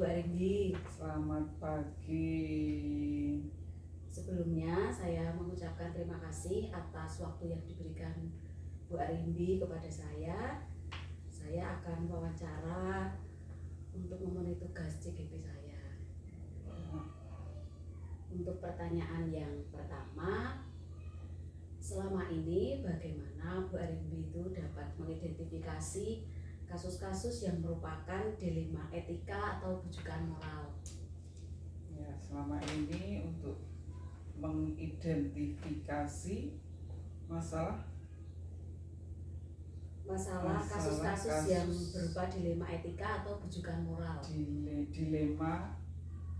Bu Arimbi. Selamat pagi. Sebelumnya saya mengucapkan terima kasih atas waktu yang diberikan Bu Arimbi kepada saya. Saya akan wawancara untuk memenuhi tugas CGP saya. Untuk pertanyaan yang pertama, selama ini bagaimana Bu Arimbi itu dapat mengidentifikasi kasus-kasus yang merupakan dilema etika atau bujukan moral? Ya, selama ini untuk mengidentifikasi masalah kasus-kasus yang berupa dilema etika atau bujukan moral.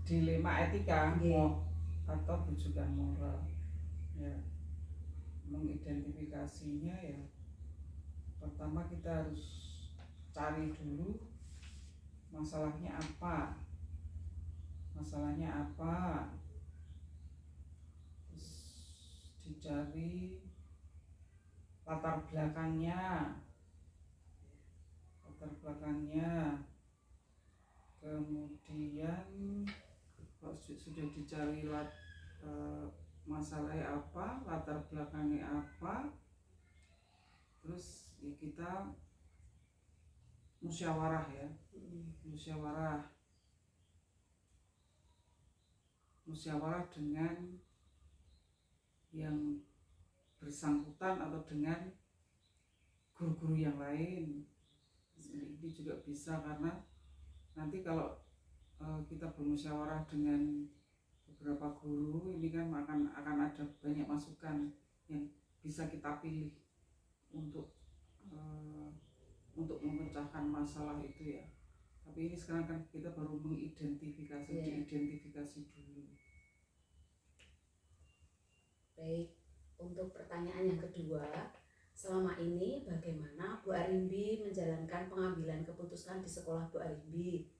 Dilema etika atau bujukan moral. Ya, mengidentifikasinya ya, pertama kita harus cari dulu masalahnya apa, terus dicari latar belakangnya, kemudian kalau sudah dicari masalahnya apa, latar belakangnya apa, terus ya kita musyawarah dengan yang bersangkutan atau dengan guru-guru yang lain. Ini juga bisa, karena nanti kalau kita bermusyawarah dengan beberapa guru, ini kan akan ada banyak masukan yang bisa kita pilih untuk memecahkan masalah itu ya. Tapi ini sekarang kan kita baru diidentifikasi dulu. Baik, untuk pertanyaan yang kedua, selama ini bagaimana Bu Arimbi menjalankan pengambilan keputusan di sekolah Bu Arimbi,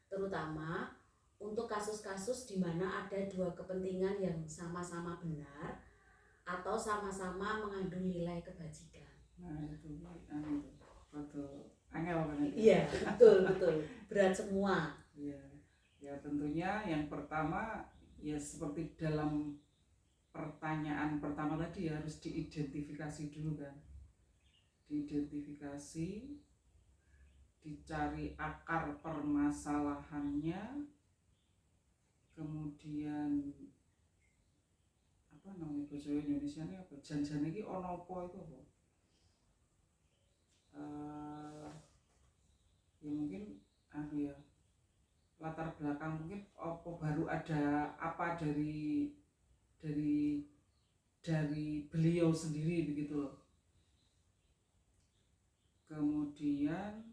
terutama untuk kasus-kasus di mana ada dua kepentingan yang sama-sama benar atau sama-sama mengandung nilai kebajikan? Nah, itu betul. Angel kan itu? Iya, betul. Berat semua. Ya tentunya yang pertama ya seperti dalam pertanyaan pertama tadi, harus diidentifikasi dulu kan. Dicari akar permasalahannya, kemudian apa namanya bahasa Indonesia ini apa? Janjane iki ono apa itu apa? Ya mungkin latar belakang, mungkin apa baru ada apa dari beliau sendiri begitu loh. Kemudian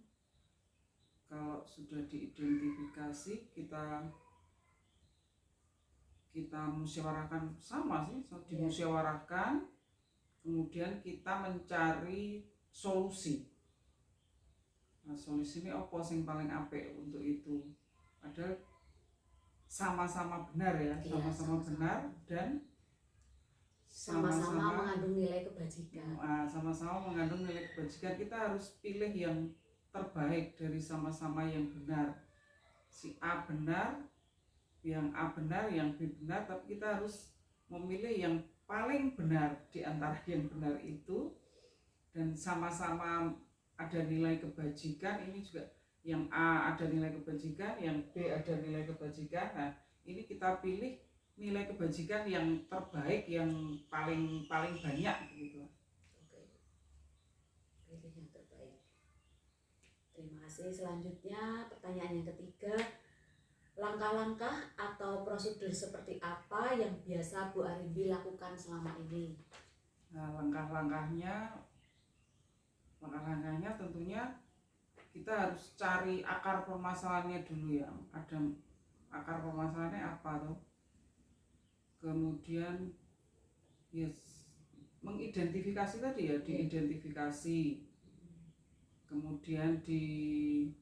kalau sudah diidentifikasi, kita musyawarahkan, dimusyawarahkan, kemudian kita mencari solusi. Nah, solusi ini apa sing paling apik untuk itu? Padahal sama-sama benar ya, sama-sama benar dan sama-sama mengandung nilai kebajikan. Sama-sama mengandung nilai kebajikan. Kita harus pilih yang terbaik dari sama-sama yang benar. Si A benar, yang A benar, yang B benar, tapi kita harus memilih yang paling benar di antara yang benar itu, dan sama-sama ada nilai kebajikan. Ini juga yang A ada nilai kebajikan, yang B ada nilai kebajikan. Nah, ini kita pilih nilai kebajikan yang terbaik, yang paling banyak gitu. Oke. Pilih yang terbaik. Terima kasih. Selanjutnya pertanyaan yang ketiga, langkah-langkah atau prosedur seperti apa yang biasa Bu Arimbi lakukan selama ini? Nah, langkah-langkahnya tentunya kita harus cari akar permasalahannya dulu ya. Ada akar permasalahannya apa tuh? Kemudian mengidentifikasi tadi ya, diidentifikasi. Kemudian dirembuk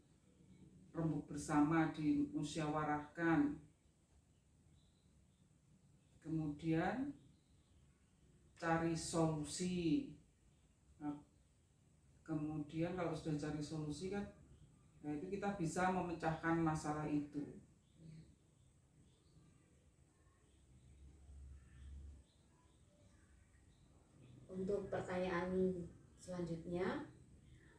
bersama, dimusyawarahkan. Kemudian cari solusi. Nah, kemudian kalau sudah cari solusi kan Nah, itu kita bisa memecahkan masalah itu. Untuk pertanyaan selanjutnya,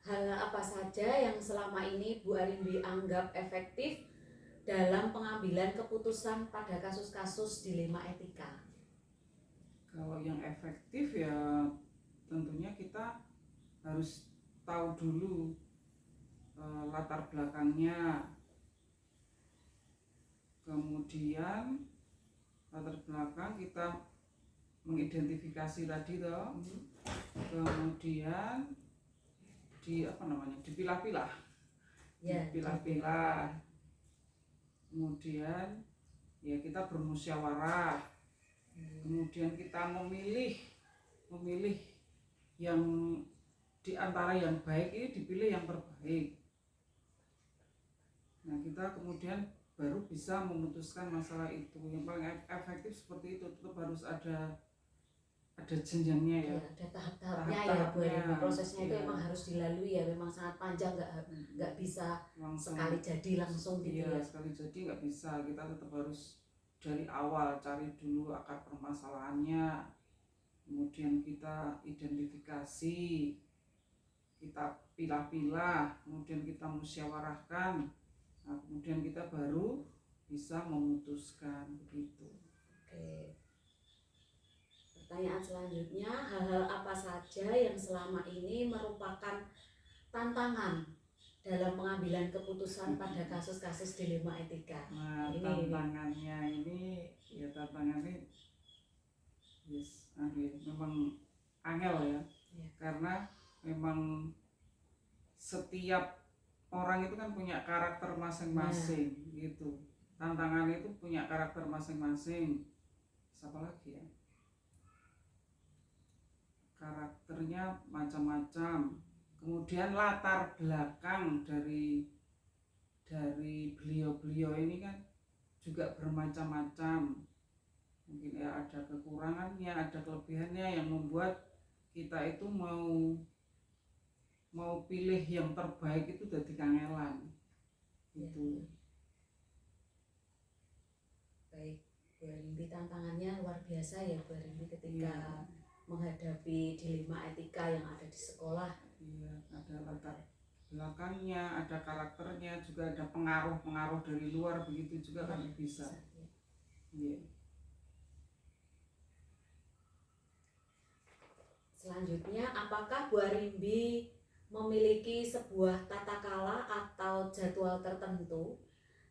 hal apa saja yang selama ini Bu Arimbi anggap efektif dalam pengambilan keputusan pada kasus-kasus dilema etika? Kalau yang efektif ya tentunya kita harus tahu dulu latar belakangnya, kemudian latar belakang kita mengidentifikasi tadi toh, kemudian dipilah-pilah, dipilah-pilah, kemudian ya kita bermusyawarah, kemudian kita memilih yang di antara yang baik ini dipilih yang terbaik. Nah, kita kemudian baru bisa memutuskan masalah itu. Yang paling efektif seperti itu, tetap harus ada jenjangnya ya. Ada tahap-tahapnya ya Bu Arimbi. Prosesnya itu memang harus dilalui ya, memang sangat panjang, nggak bisa langsung sekali jadi langsung gitu ya. Sekali jadi nggak bisa, kita tetap harus dari awal cari dulu akar permasalahannya, kemudian kita identifikasi, kita pilah-pilah, kemudian kita musyawarahkan, nah, kemudian kita baru bisa memutuskan begitu. Oke. Pertanyaan selanjutnya, hal-hal apa saja yang selama ini merupakan tantangan dalam pengambilan keputusan pada kasus-kasus dilema etika? Nah, tantangannya ini memang angel ya. Karena memang setiap orang itu kan punya karakter masing-masing gitu. Tantangan itu punya karakter masing-masing. Siapa lagi ya? Karakternya macam-macam. Kemudian latar belakang dari beliau-beliau ini kan juga bermacam-macam. Mungkin ya ada kekurangannya, ada kelebihannya yang membuat kita itu mau pilih yang terbaik itu jadi kangelan gitu. Baik, Bu Arimbi, tantangannya luar biasa ya Bu Arimbi ketika menghadapi dilema etika yang ada di sekolah. Iya, ada latar belakangnya, ada karakternya, juga ada pengaruh dari luar, begitu juga kan bisa. Iya. Selanjutnya, apakah Bu Arimbi memiliki sebuah tata kala atau jadwal tertentu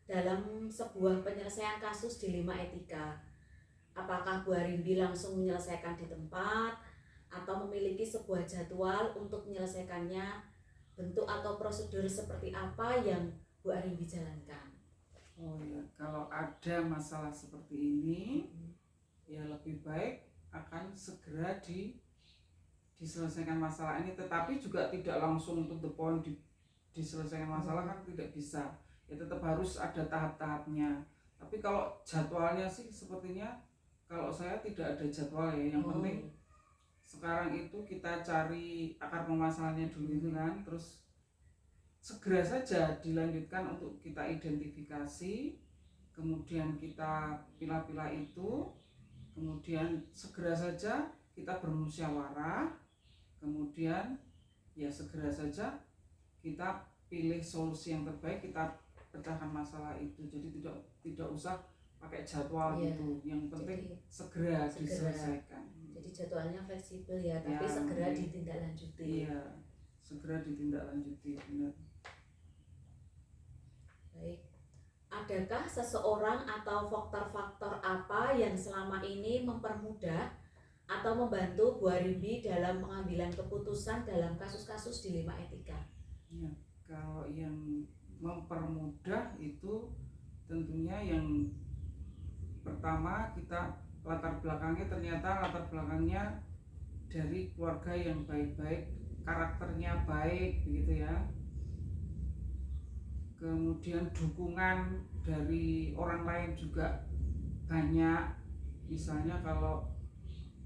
dalam sebuah penyelesaian kasus dilema etika? Apakah Bu Arimbi langsung menyelesaikan di tempat atau memiliki sebuah jadwal untuk menyelesaikannya? Bentuk atau prosedur seperti apa yang Bu Arimbi jalankan? Oh ya, kalau ada masalah seperti ini, ya lebih baik akan segera diselesaikan masalah ini, tetapi juga tidak langsung to the point diselesaikan masalah kan tidak bisa. Ya tetap harus ada tahap-tahapnya. Tapi kalau jadwalnya sih sepertinya kalau saya tidak ada jadwal ya. Yang penting sekarang itu kita cari akar permasalahannya dulu itu kan, terus segera saja dilanjutkan untuk kita identifikasi, kemudian kita pilah-pilah itu, kemudian segera saja kita bermusyawarah, kemudian ya segera saja kita pilih solusi yang terbaik, kita pecahkan masalah itu. Jadi tidak usah pakai jadwal gitu, yang penting segera diselesaikan. Jadi jadwalnya fleksibel ya, tapi segera ditindaklanjuti. Iya, segera ditindaklanjuti, benar. Baik, adakah seseorang atau faktor-faktor apa yang selama ini mempermudah atau membantu Bu Arimbi dalam pengambilan keputusan dalam kasus-kasus dilema etika? Ya, kalau yang mempermudah itu tentunya yang pertama, kita latar belakangnya dari keluarga yang baik-baik, karakternya baik begitu ya. Kemudian dukungan dari orang lain juga banyak. Misalnya kalau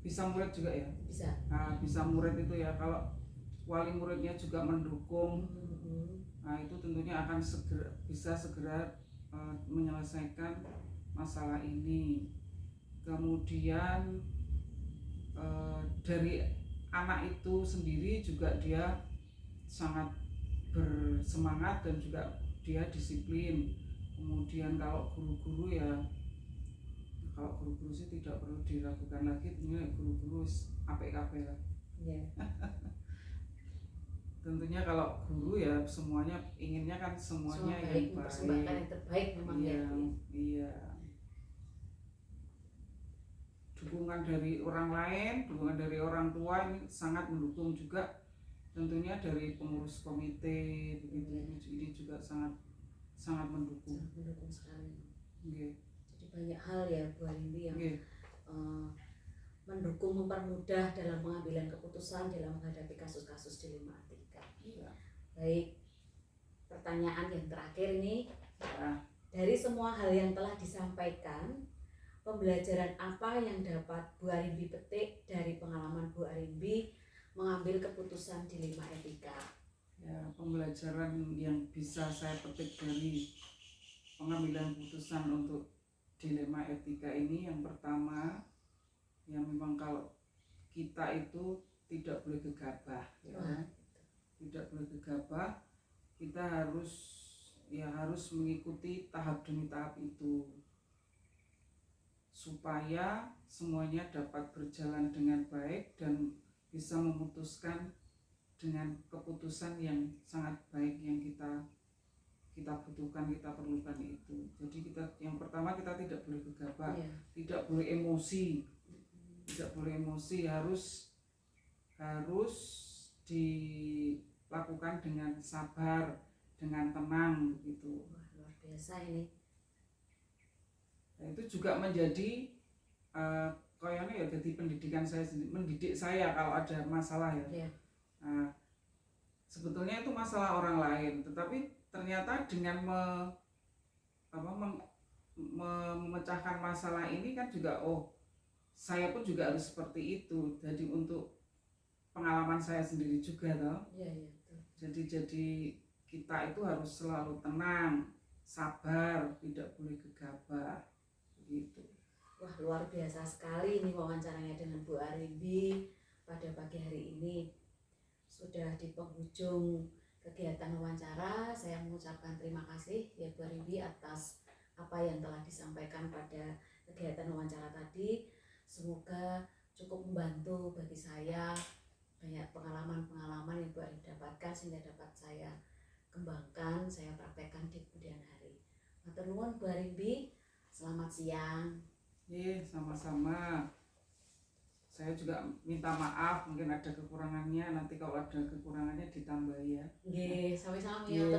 bisa murid juga ya, bisa murid itu ya, kalau wali muridnya juga mendukung, Nah, itu tentunya akan bisa segera menyelesaikan masalah ini. Kemudian dari anak itu sendiri juga dia sangat bersemangat dan juga dia disiplin. Kemudian kalau guru-guru sih tidak perlu diragukan lagi, tentunya guru-guru apik-apik lah. Yeah. Tentunya kalau guru ya semuanya inginnya kan semuanya yang baik, mempersembahkan yang terbaik memang. Iya. Dukungan dari orang lain, dukungan dari orang tua ini sangat mendukung juga. Tentunya dari pengurus komite begitu, ini juga sangat mendukung. Mendukung sekali. Okay. Jadi banyak hal ya Bu Arimbi yang mendukung, mempermudah dalam pengambilan keputusan dalam menghadapi kasus-kasus dilema etika. Baik, pertanyaan yang terakhir ini, dari semua hal yang telah disampaikan, pembelajaran apa yang dapat Bu Arimbi petik dari pengalaman Bu Arimbi mengambil keputusan dilema etika? Ya, pembelajaran yang bisa saya petik dari pengambilan keputusan untuk dilema etika ini, yang pertama, ya memang kalau kita itu tidak boleh gegabah, ya. Tidak boleh gegabah, kita harus mengikuti tahap demi tahap itu supaya semuanya dapat berjalan dengan baik dan bisa memutuskan dengan keputusan yang sangat baik yang kita butuhkan, kita perlukan itu. Jadi yang pertama kita tidak boleh gegabah, tidak boleh emosi, harus dilakukan dengan sabar, dengan tenang begitu. Wah, luar biasa ini. Nah, itu juga menjadi kayaknya ya jadi pendidikan saya sendiri, mendidik saya kalau ada masalah ya. Nah, sebetulnya itu masalah orang lain, tetapi ternyata dengan memecahkan masalah ini kan juga saya pun juga harus seperti itu. Jadi untuk pengalaman saya sendiri juga toh. Jadi kita itu harus selalu tenang, sabar, tidak boleh gegabah gitu. Wah, luar biasa sekali ini wawancaranya dengan Bu Arimbi pada pagi hari ini. Sudah di penghujung kegiatan wawancara, saya mengucapkan terima kasih ya Bu Arimbi atas apa yang telah disampaikan pada kegiatan wawancara tadi. Semoga cukup membantu bagi saya, banyak pengalaman-pengalaman yang Bu Arimbi dapatkan sehingga dapat saya kembangkan, saya praktekkan di kemudian hari. Matur nuwun Bu Arimbi, selamat siang. Sama-sama. Saya juga minta maaf, mungkin ada kekurangannya, nanti kalau ada kekurangannya ditambah ya. Nggih, sami-sami ya.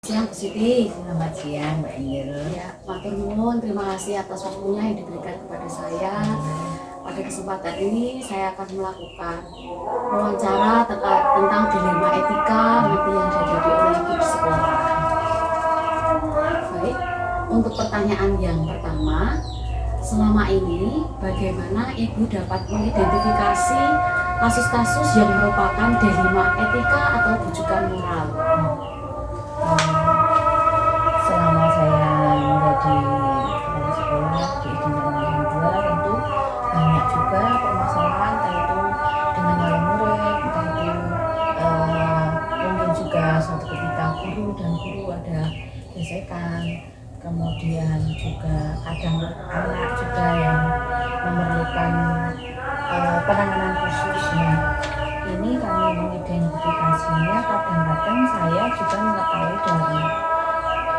Siang Bu Siti. Selamat siang Mbak Inggil. Ya, matur nuwun, terima kasih atas waktunya yang diberikan kepada saya. Pada kesempatan ini saya akan melakukan wawancara tentang dilema etika nanti yang dihadapi oleh ibu di sekolah. Baik, untuk pertanyaan yang pertama, selama ini bagaimana ibu dapat mengidentifikasi kasus-kasus yang merupakan dilema etika atau bujukan moral? Selama saya menjadi kepala sekolah di SD Negeri 2, tentu banyak juga permasalahan, tentu dengan wali murid, tentu mungkin juga suatu ketika guru dan guru ada gesekan, kemudian juga kadang anak juga yang memerlukan penanganan khusus. Ini kami mengidentifikasinya, kadang-kadang saya juga mengetahui dari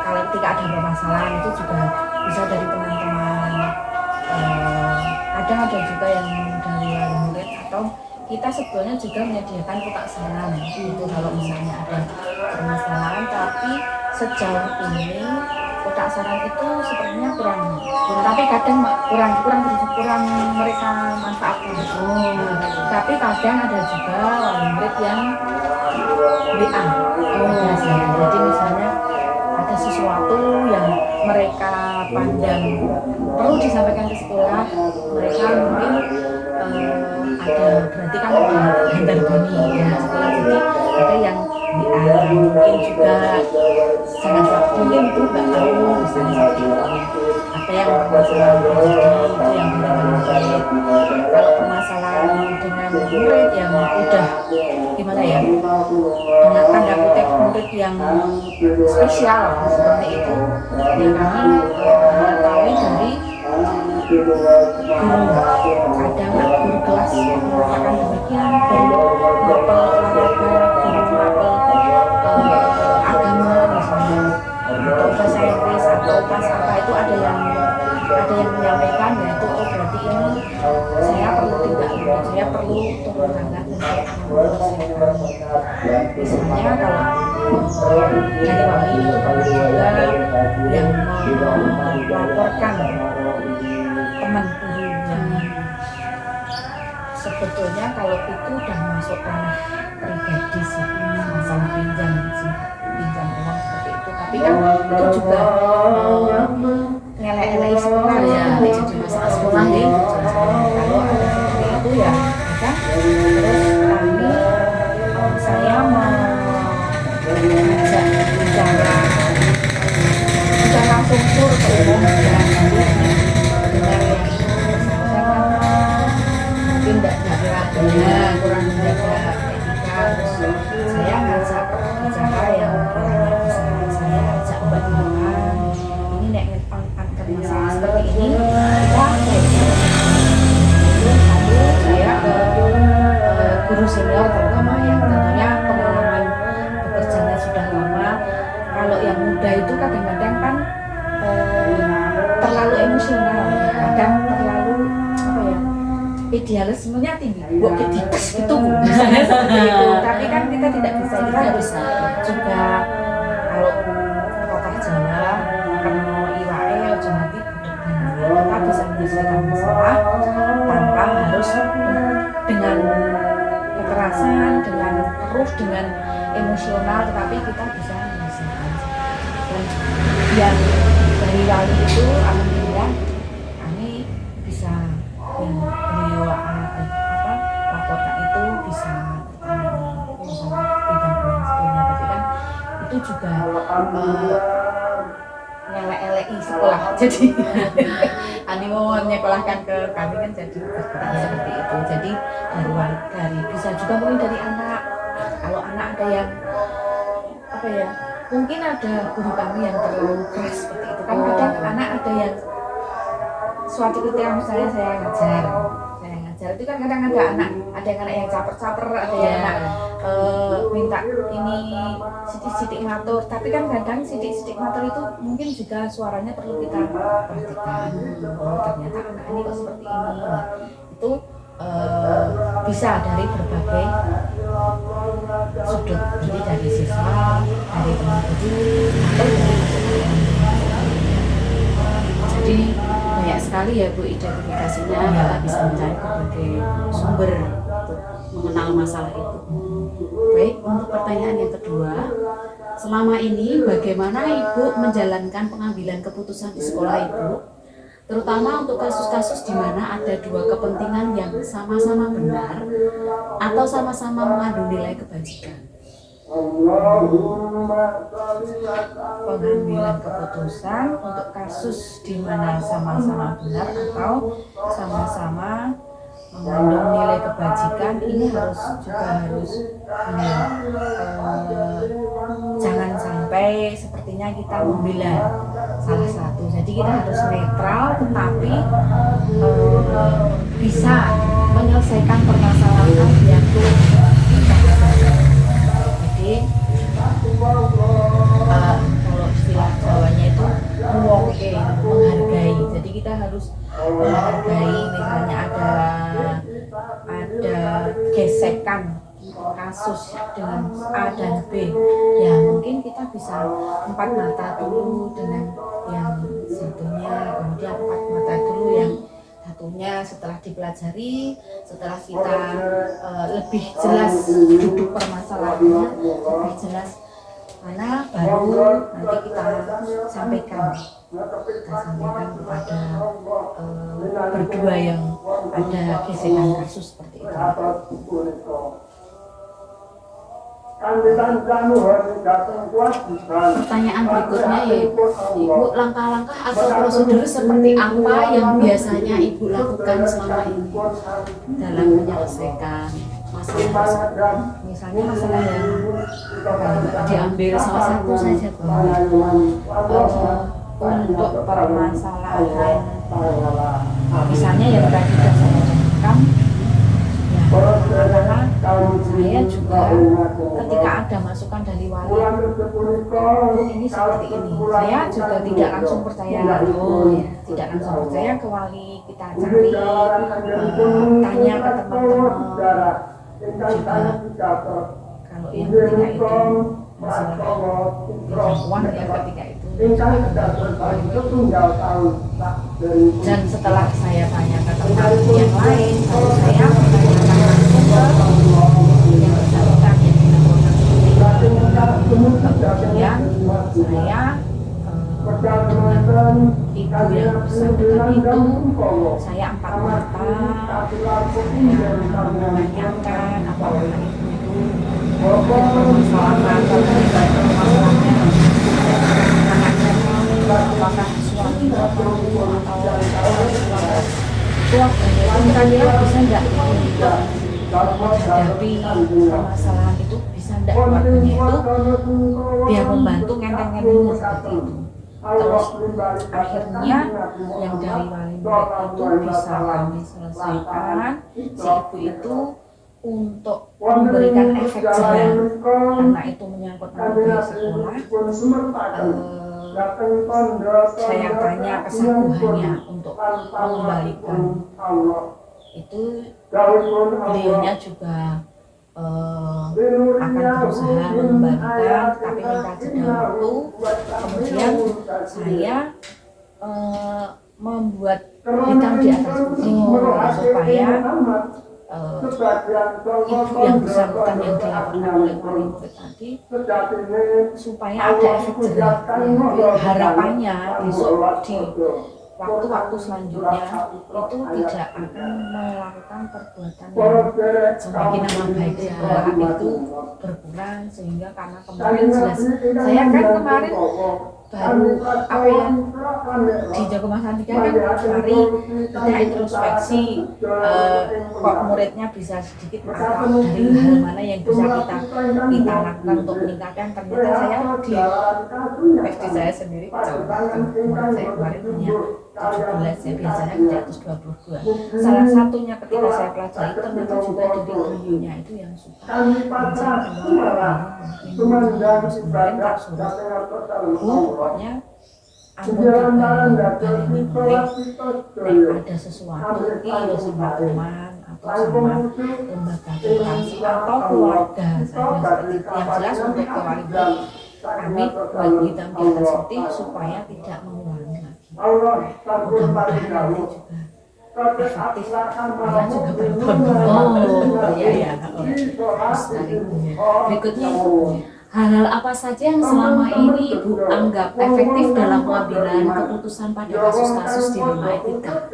kalau ketika ada permasalahan itu juga bisa dari teman-teman, kadang ada juga yang dari wali murid, atau kita sebetulnya juga menyediakan kotak saran itu kalau misalnya ada permasalahan. Tapi sejauh ini kotak saran itu sepertinya kurang, tapi kadang kurang mereka manfaatkan. Tapi kadang ada juga wali murid yang WA. Jadi misalnya ada sesuatu yang mereka pandang perlu disampaikan ke sekolah, mereka mungkin ada berarti kan ada antar bunyi ya sekolah, jadi ada yang WA mungkin juga sangat mungkin itu nggak tahu misalnya seperti itu, ada yang permasalahan pribadi itu yang dengan murid. Kalau permasalahan dengan murid yang udah gimana ya, dengan tanda kutip murid yang spesial seperti itu ya kami mengetahui dari guru. Kadang guru kelas mengatakan demikian, guru mapel olahraga, guru mapel agama misalnya, atau bahasa Inggris atau bahasa apa itu ada yang menyampaikan ya itu oh berarti ini saya perlu tindak lanjut, saya perlu turun tangan dan saya akan menyelesaikan. Misalnya kalau dari wali itu pernah juga yang melaporkan teman guru yang sebetulnya kalau itu udah masuk ranah pribadi sih, masalah pinjam uang seperti itu, tapi kan itu juga ngelek-ngelek sekolah ya, jadi masalah sekolah nih. Kalau ada seperti itu ya ada. Terus saya mengajak bicara bukan langsung tur ke umum ya, dengar yang bersangkutan mungkin tidak jaga kurang menjaga etika, terus saya ngajak bicara yang kiranya bisa saya ajak obat-obatan ini nek angkat masalah seperti ini kita lalu saya ke guru senior terutama yang tentunya pengalaman bekerjanya sudah lama. Kalau yang muda itu kadang-kadang kan terlalu emosional, kadang terlalu apa ya, idealismenya tinggi, buat ketikes gitu misalnya seperti itu. Tapi kan kita tidak bisa juga kalau kota Jawa kena iwae ojo mati budek kita bisa menyelesaikan masalah tanpa harus dengan kekerasan, dengan keruh, dengan emosional, tetapi kita bisa menyelesaikan. Dan yang dari wali itu alhamdulillah kami bisa yang beliau laporkan itu bisa tertangani masalah pinjam uang sebelumnya. Tapi kan itu juga ngelek-eleki sekolah, jadi animo menyekolahkan ke kami kan jadi berperan seperti itu. Jadi dari bisa juga mungkin dari anak, kalau anak ada yang apa ya, mungkin ada guru kami yang terlalu keras seperti itu kan, kadang anak ada yang suatu ketika misalnya saya ngajar itu kan kadang ada yang anak yang caper-caper, ada yang anak minta ini sidik-sidik matur, tapi kan kadang sidik-sidik matur itu mungkin juga suaranya perlu kita perhatikan, oh ternyata anak ini kok seperti ini. Nah, itu bisa dari berbagai sudut, jadi dari siswa, dari teman guru, atau dari jadi banyak sekali ya Bu identifikasinya, kita bisa mencari berbagai sumber untuk mengenal masalah itu. Baik, untuk pertanyaan yang kedua, selama ini bagaimana Ibu menjalankan pengambilan keputusan di sekolah Ibu, terutama untuk kasus-kasus di mana ada dua kepentingan yang sama-sama benar atau sama-sama mengandung nilai kebajikan? Pengambilan keputusan untuk kasus di mana sama-sama benar atau sama-sama mengandung nilai kebajikan, ini harus jangan sampai sepertinya kita membela salah satu. Jadi kita harus netral tetapi bisa menyelesaikan permasalahan yang jadi kalau istilah Jawanya itu menghargai. Jadi kita harus menghargai, misalnya ada gesekan kasus dengan A dan B, ya mungkin kita bisa empat mata dulu dengan yang satunya, kemudian empat mata dulu yang satunya. Setelah dipelajari, setelah kita lebih jelas duduk permasalahannya, lebih jelas mana baru nanti kita sampaikan kepada berdua yang ada gesekan kasus seperti itu. Pertanyaan berikutnya yaitu, Ibu, langkah-langkah atau prosedur seperti apa yang biasanya Ibu lakukan selama ini dalam menyelesaikan masalah tersebut? Misalnya masalah yang Diambil salah satu saja, Bu. untuk permasalahan misalnya yang tadi sudah saya jelaskan, ya, karena saya juga ketika ada masukan dari wali ini seperti ini, saya juga tidak langsung percaya, tidak langsung percaya ke wali, kita cari tanya ke teman-teman juga. Kalau yang ketika itu masalah uang ya ketika itu, dan setelah saya tanya ke teman yang lain, baru saya menanyakan langsung ke yang bersangkutan yang dilaporkan seperti itu. Kemudian saya dengan ibu yang bersangkutan itu, saya empat mata, saya menanyakan apakah ibu itu permasalahan permasalahannya apakah suami atau keluarganya itu bisa enggak menghadapi permasalahan itu, bisa enggak keluarganya itu biar membantu ngenteng-ngentengnya seperti itu. Terus akhirnya yang dari wali murid itu bisa kami selesaikan, si ibu itu untuk memberikan efek jerah karena itu menyangkut nama baik sekolah. Saya tanya kesaguhannya untuk mengembalikan itu, beliaunya juga akan berusaha mengembalikan, tapi minta jeda waktu. Kemudian saya membuat hitam di atas putih supaya ibu yang bersangkutan yang dilaporkan oleh wali murid tadi supaya ada efek jerah. Harapannya besok di waktu-waktu selanjutnya itu tidak akan melakukan perbuatan yang semakin nama baik sekolah itu berkurang, sehingga karena kemarin jelas saya kan kemarin baru apa ya di Jogomasan 3 kan hari kita introspeksi kok muridnya bisa sedikit apa dari hal mana yang bisa kita lakukan untuk meningkatkan. Ternyata saya di PhD saya sendiri kecamatan murid saya kemarin punya 17 ya, biasanya 322. Salah satunya ketika saya pelajari ternyata juga dari gurunya itu yang suka bicara kemarin tak suruh pokoknya ampun dibaleni mulai ada sesuatu iyo sama teman atau sama lembaga vokasi atau keluarga saya seperti itu. Yang jelas untuk keluarga kami buat hitam di atas putih supaya tidak mengulangi lagi. Mudah-mudahan nanti juga efektif. Saya juga berbondong. Iya. Berikutnya hal-hal apa saja yang selama ini Ibu anggap efektif dalam pengambilan keputusan pada kasus-kasus di rumah etika?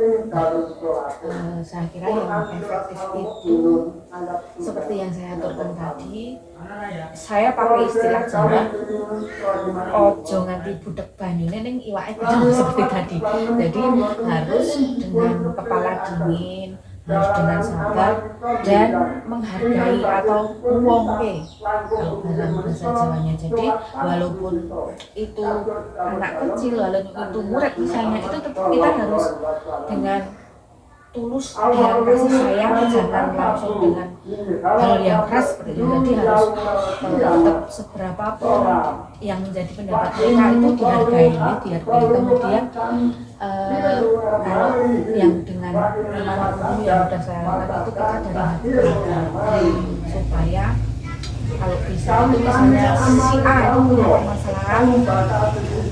Saya kira yang efektif itu seperti yang saya aturkan tadi, saya pakai istilah Jawa, ojo nganti budek banyune ning iwake seperti tadi. Jadi harus dengan kepala dingin, harus dengan sabar dan menghargai atau ngwongke kalau dalam bahasa Jawanya. Jadi walaupun itu anak kecil, walaupun itu murid misalnya, itu tetap kita harus dengan tulus dan kasih sayang, jangan langsung dengan hal yang keras seperti itu. Jadi harus tetap seberapa pun yang menjadi pendapat mereka itu dihargai. Kemudian kalau yang dengan iman guru yang sudah saya lakukan itu kita dari hati supaya kalau bisa itu misalnya si A itu punya permasalahan,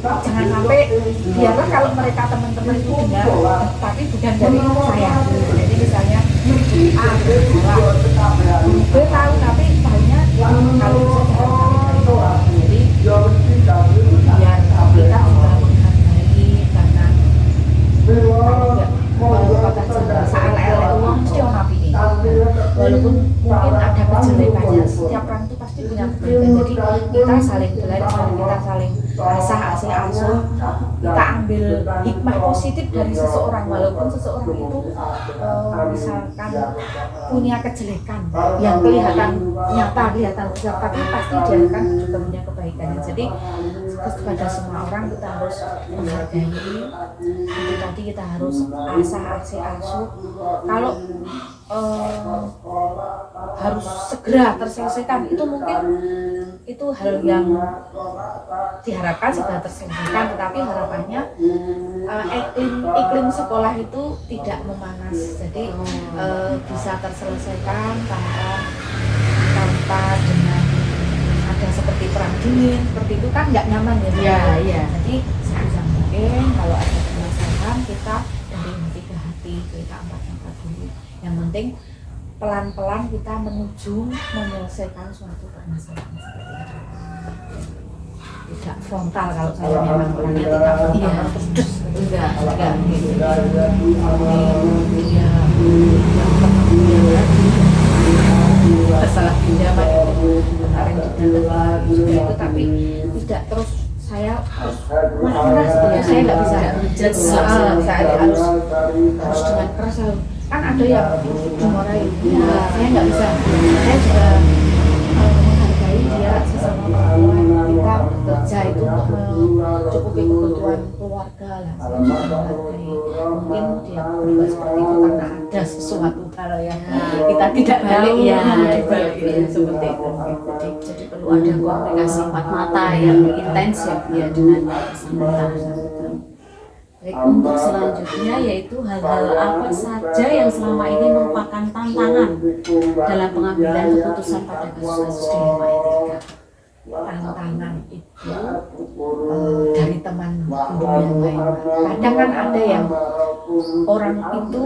jangan sampai biarlah kalau mereka teman-teman itu dengar tapi bukan dari saya. Jadi misalnya A bersalah, B tahu tapi tahunya kalau bisa jangan sampai dari bawah. Jadi punya kebaikan. Jadi kita saling belajar, kita saling asuh, kita ambil hikmah positif dari seseorang, walaupun seseorang itu misalkan punya kejelekan yang kelihatan nyata, kelihatan besar, tapi pasti dia akan juga punya kebaikannya. Jadi kepada semua orang kita harus menghargai, itu tadi kita harus asuh. Kalau harus segera terselesaikan, itu mungkin itu hal yang diharapkan segera terselesaikan, tetapi harapannya iklim sekolah itu tidak memanas, jadi bisa terselesaikan tanpa dengan ada seperti perang dingin, seperti itu kan nggak nyaman ya. Jadi sebisa mungkin kalau ada permasalahan kita dari hati ke hati, kita angkat dulu. Yang penting pelan-pelan kita menuju menyelesaikan suatu permasalahan seperti itu. Tidak frontal, kalau saya memang orangnya tidak frontal, pedes, enggak gitu. Masalah pinjaman itu kemarin juga itu, tapi tidak terus saya marah ya, saya nggak bisa ngejudge, saya harus dengan keras. Kan ada yang dimarahin, saya nggak bisa, saya juga menghargai dia sesama perempuan, kita bekerja itu untuk mencukupi kebutuhan keluarga lah, saya juga menghargai. Mungkin dia berubah seperti itu karena ada sesuatu hal yang kita tidak balik seperti itu. Jadi perlu ada komunikasi empat mata yang intens ya dengan bersangkutan. Baik, untuk selanjutnya yaitu hal-hal apa saja yang selama ini merupakan tantangan dalam pengambilan keputusan pada kasus-kasus dilema etika. Tantangan itu dari teman guru yang lain. Kadang kan ada yang orang itu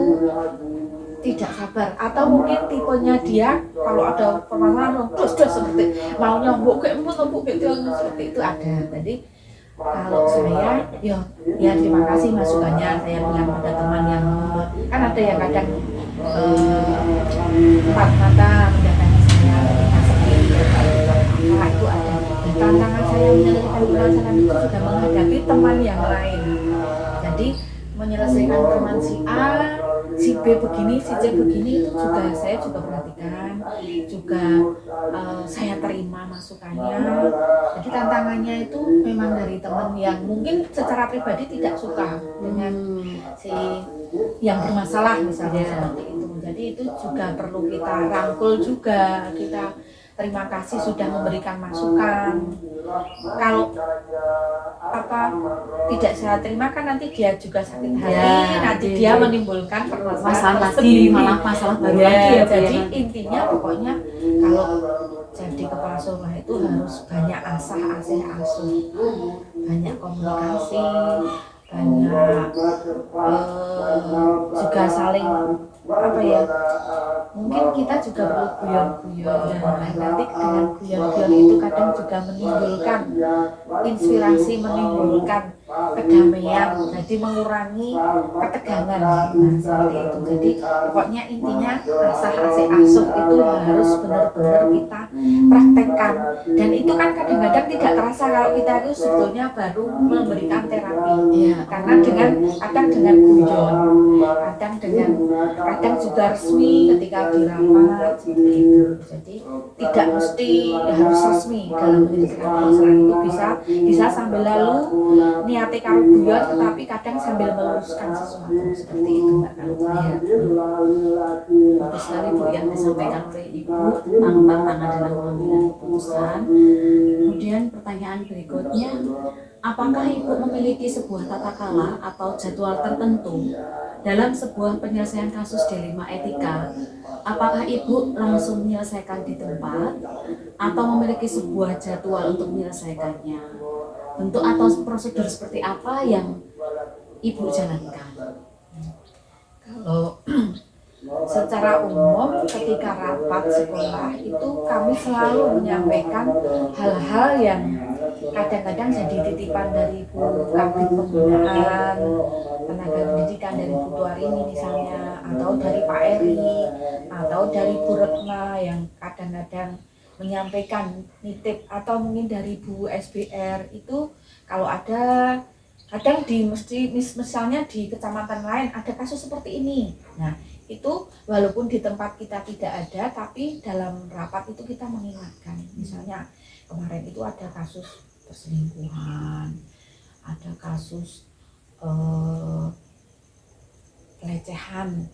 tidak sabar, atau mungkin tipenya dia kalau ada permasalahan terus seperti maunya mbok seperti itu ada. Jadi kalau saya ya terima kasih masukannya, saya bilang pada teman yang kan ada yang kadang empat mata mendatangi saya ketika sedih itu ada. Dan tantangan saya menyelesaikan permasalahan itu sudah menghadapi teman yang lain. Jadi menyelesaikan teman si A, si B begini, si C begini, itu juga saya juga perhatikan, juga saya terima masukannya. Jadi tantangannya itu memang dari teman yang mungkin secara pribadi tidak suka dengan si yang bermasalah misalnya seperti itu. Jadi itu juga perlu kita rangkul juga, kita terima kasih sudah memberikan masukan. Kalau tidak saya terima kan nanti dia juga sakit hati, nanti dia menimbulkan permasalahan lagi, malah masalah baru lagi ya. Jadi intinya pokoknya kalau jadi kepala sekolah itu harus banyak asuh, banyak komunikasi, banyak juga saling mungkin kita juga perlu guyon-guyon, dan nanti dengan guyon-guyon itu kadang juga menimbulkan inspirasi, menimbulkan kedamaian, jadi mengurangi ketegangan. Seperti itu. Jadi pokoknya intinya asuh itu harus benar-benar kita praktekkan, dan itu kan kadang-kadang tidak terasa kalau kita itu sebetulnya baru memberikan terapi karena kadang dengan guyon, kadang juga resmi ketika dirapat seperti itu. Jadi tidak mesti harus resmi dalam menyelesaikan permasalahan itu, bisa sambil lalu niate karo guyon, tetapi kadang sambil meluruskan sesuatu seperti itu Mbak. Bagus sekali Bu yang disampaikan oleh Ibu tentang tantangan dalam pengambilan keputusan. Kemudian pertanyaan berikutnya, apakah Ibu memiliki sebuah tata krama atau jadwal tertentu dalam sebuah penyelesaian kasus dilema etika? Apakah Ibu langsung menyelesaikan di tempat atau memiliki sebuah jadwal untuk menyelesaikannya? Bentuk atau prosedur seperti apa yang Ibu jalankan? Kalau secara umum ketika rapat sekolah itu kami selalu menyampaikan hal-hal yang kadang-kadang jadi titipan dari Bu Kabid Pembinaan Tenaga Pendidikan dari Bu Tuarini misalnya, atau dari Pak Eri, atau dari Bu Retna yang kadang-kadang menyampaikan nitip atau mungkin dari Bu SBR itu kalau ada kadang misalnya di kecamatan lain ada kasus seperti ini. Nah, itu walaupun di tempat kita tidak ada, tapi dalam rapat itu kita mengingatkan. Misalnya kemarin itu ada kasus perselingkuhan, ada kasus pelecehan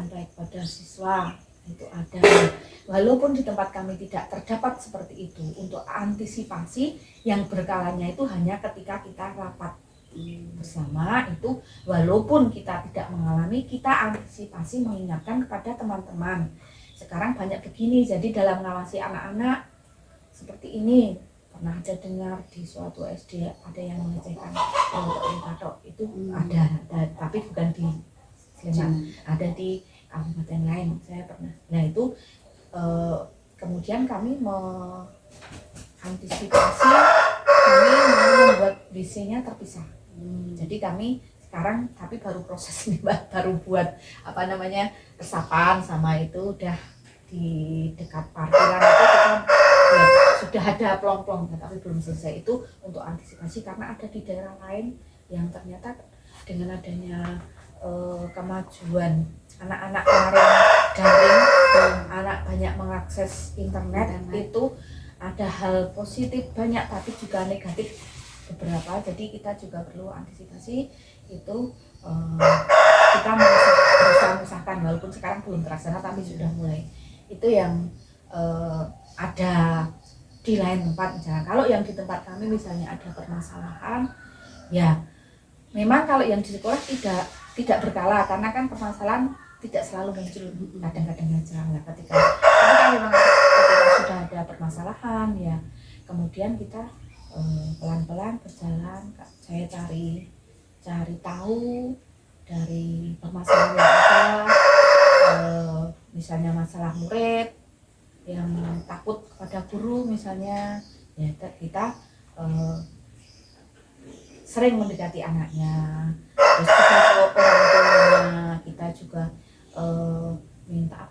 baik pada siswa itu ada. Walaupun di tempat kami tidak terdapat seperti itu, untuk antisipasi yang berkalanya itu hanya ketika kita rapat bersama itu, walaupun kita tidak mengalami, kita antisipasi mengingatkan kepada teman-teman. Sekarang banyak begini, jadi dalam mengawasi anak-anak seperti ini, pernah ada dengar di suatu SD ada yang melecehkan untuk itu ada, tapi bukan di Sleman, ada di kabupaten lain, saya pernah. Nah itu kemudian kami mengantisipasi, kami membuat WC-nya terpisah. Jadi kami sekarang tapi baru proses ini Mbak, baru buat resapan sama itu udah di dekat parkiran itu kita sudah ada plong-plong, tapi belum selesai. Itu untuk antisipasi karena ada di daerah lain yang ternyata dengan adanya kemajuan anak-anak kemarin daring, anak banyak mengakses internet. Itu ada hal positif banyak tapi juga negatif beberapa, jadi kita juga perlu antisipasi itu. Kita berusaha walaupun sekarang belum terlaksana tapi sudah mulai. Itu yang ada di lain tempat. Misalnya kalau yang di tempat kami misalnya ada permasalahan, ya memang kalau yang di sekolah tidak berkala karena kan permasalahan tidak selalu muncul, kadang-kadang aja. Nah, ketika memang ketika sudah ada permasalahan, ya kemudian kita pelan-pelan berjalan, saya cari tahu dari permasalahan yang ada, misalnya masalah murid yang takut kepada guru misalnya, ya kita sering mendekati anaknya, terus kita ke orang tuanya, kita juga minta